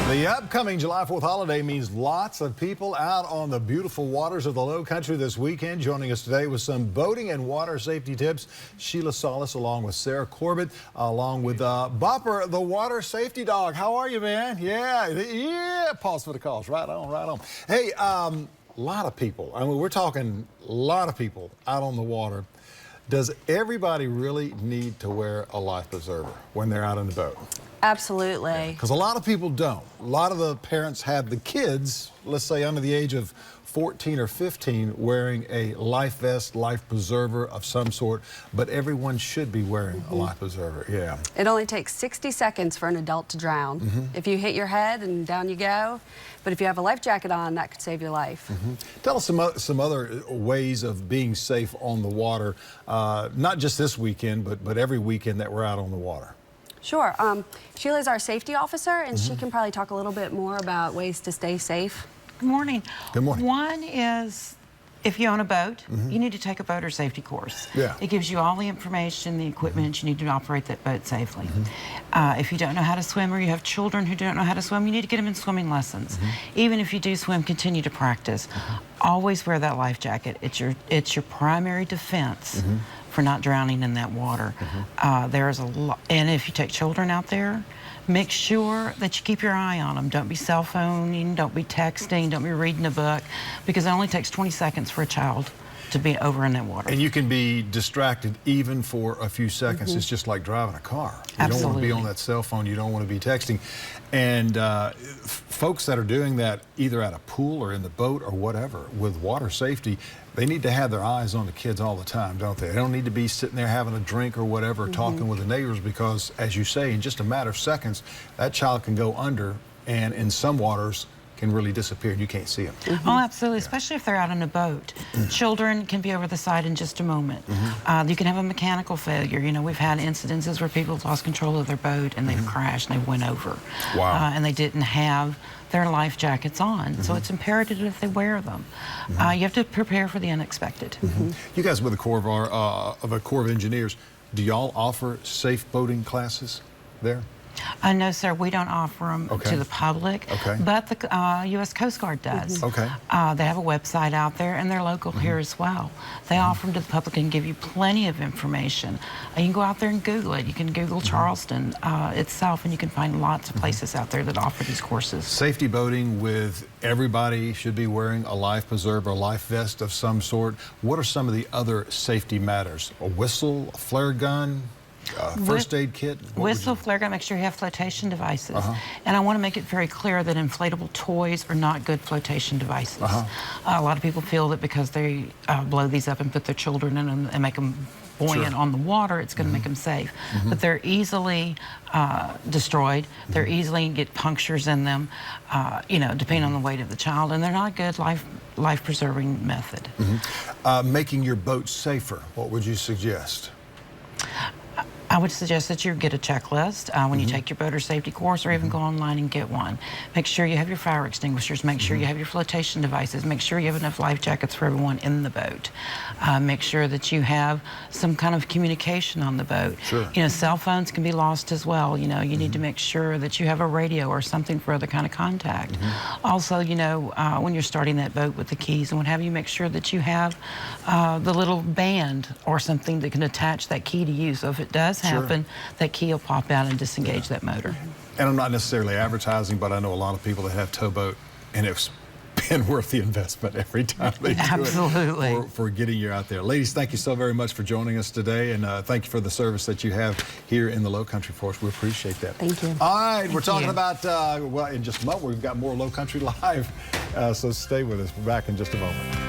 The upcoming July 4th holiday means lots of people out on the beautiful waters of the Low Country this weekend. Joining us today with some boating and water safety tips, Sheila Solis along with Sarah Corbett, along with Bopper, the water safety dog. How are you, man? Yeah. Pause for the calls. Right on. Hey, a lot of people. I mean, we're talking a lot of people out on the water. Does everybody really need to wear a life preserver when they're out in the boat? Absolutely. Because a lot of people don't. A lot of the parents have the kids, let's say under the age of 14 or 15, wearing a life vest, life preserver of some sort, but everyone should be wearing a life preserver, yeah. It only takes 60 seconds for an adult to drown. If you hit your head and down you go, but if you have a life jacket on, that could save your life. Tell us some other ways of being safe on the water, not just this weekend, but every weekend that we're out on the water. Sure. Sheila's our safety officer, and she can probably talk a little bit more about ways to stay safe. Good morning. Good morning. One is, if you own a boat, you need to take a boater safety course. Yeah. It gives you all the information, the equipment you need to operate that boat safely. If you don't know how to swim, or you have children who don't know how to swim, you need to get them in swimming lessons. Even if you do swim, continue to practice. Always wear that life jacket. It's your primary defense for not drowning in that water. There's a lot, and if you take children out there, make sure that you keep your eye on them. Don't be cell phoning, don't be texting, don't be reading a book, because it only takes 20 seconds for a child to be over in that water. And you can be distracted even for a few seconds. It's just like driving a car. You don't want to be on that cell phone. You don't want to be texting. And folks that are doing that either at a pool or in the boat or whatever with water safety, they need to have their eyes on the kids all the time, don't they? They don't need to be sitting there having a drink or whatever, talking with the neighbors, because, as you say, in just a matter of seconds, that child can go under, and in some waters, can really disappear and you can't see them. Oh, absolutely, especially if they're out on a boat. Children can be over the side in just a moment. You can have a mechanical failure. You know, we've had incidences where people have lost control of their boat and they've crashed and they went over. Wow. And they didn't have their life jackets on. So it's imperative that they wear them. You have to prepare for the unexpected. You guys with the Corps of Engineers, do y'all offer safe boating classes there? No, sir, we don't offer them to the public, but the U.S. Coast Guard does. They have a website out there, and they're local here as well. They offer them to the public and give you plenty of information. You can go out there and Google it. You can Google Charleston itself, and you can find lots of places out there that offer these courses. Safety boating with everybody should be wearing a life preserver, a life vest of some sort. What are some of the other safety matters? A whistle, a flare gun? First aid kit? Whistle, flare gun, make sure you have flotation devices. And I want to make it very clear that inflatable toys are not good flotation devices. A lot of people feel that because they blow these up and put their children in them and make them buoyant on the water, it's going to make them safe. But they're easily destroyed. They're easily get punctures in them, you know, depending on the weight of the child, and they're not a good life-preserving method. Making your boat safer, what would you suggest? I would suggest that you get a checklist when you take your boater safety course, or even go online and get one. Make sure you have your fire extinguishers. Make sure you have your flotation devices. Make sure you have enough life jackets for everyone in the boat. Make sure that you have some kind of communication on the boat. You know, cell phones can be lost as well. You know, you need to make sure that you have a radio or something for other kind of contact. Also, you know, when you're starting that boat with the keys and what have you, make sure that you have the little band or something that can attach that key to you. So if it does happen, that key will pop out and disengage that motor. And I'm not necessarily advertising, but I know a lot of people that have towboat, and it's been worth the investment every time they do it for getting you out there. Ladies, thank you so very much for joining us today, and thank you for the service that you have here in the Low Country for us. We appreciate that. Thank you. All right, we're talking about, well, in just a moment, we've got more Low Country Live, so stay with us. We're back in just a moment.